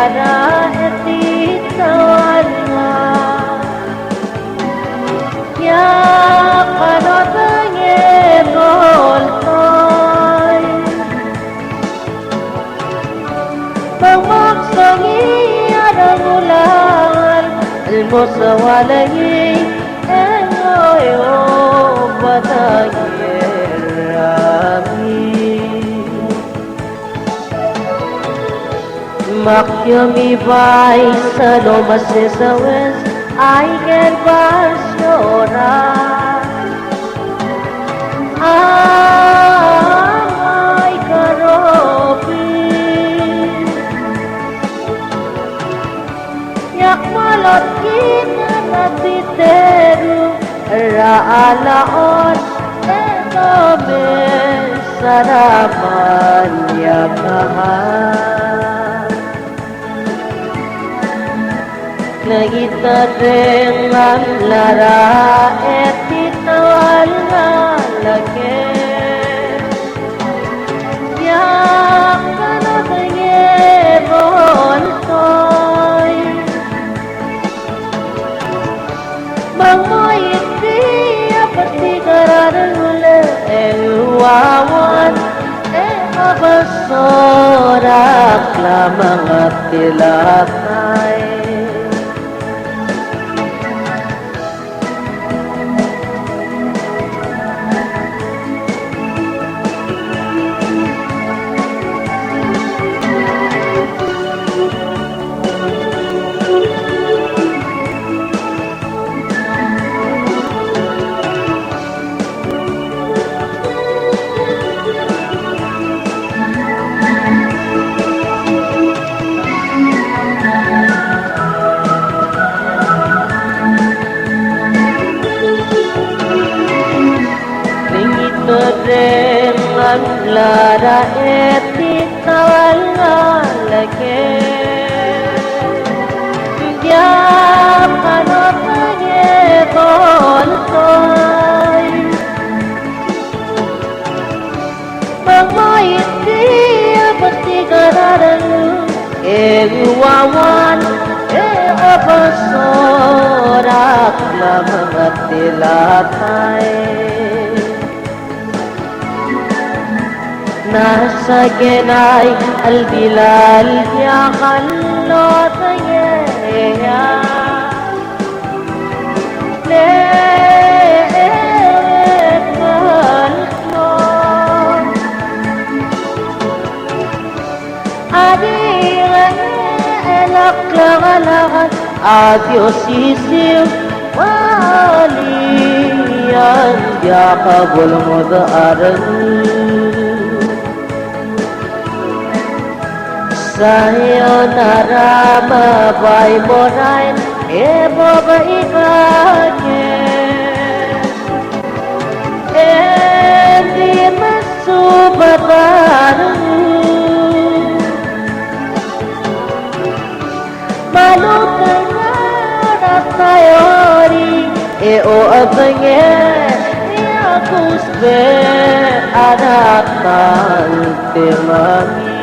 lara etitawala ya kanatanye goltoy pagmaksangi adang ulangan ilmu sawalagi engoyo batagirami Makyami bay sa lomase sa west ay can Barcelona ay karopi yak malot kita natiteru raalaon eto sarapan yakahan Nagita dengan lara etitawal na lagi Yak kanatanye boltoy Mangoy di apati karanule Ewawan abasorak lamang at tilatay dengan lara etitawal na lagi Diyak kanatanye boltoy Magmayit di apati kararalu Ewawan abasorak lamang at tilatay Nasa genay al-bilal ya kalotaya Lekalon Adiran elak-lakalakan Adios sisiw Waliyan Diya kabul mudaaran Sayonara mabay mo rin babae kake Hindi masubatan Malutang na natayori o abangye Akusbe anak ng timami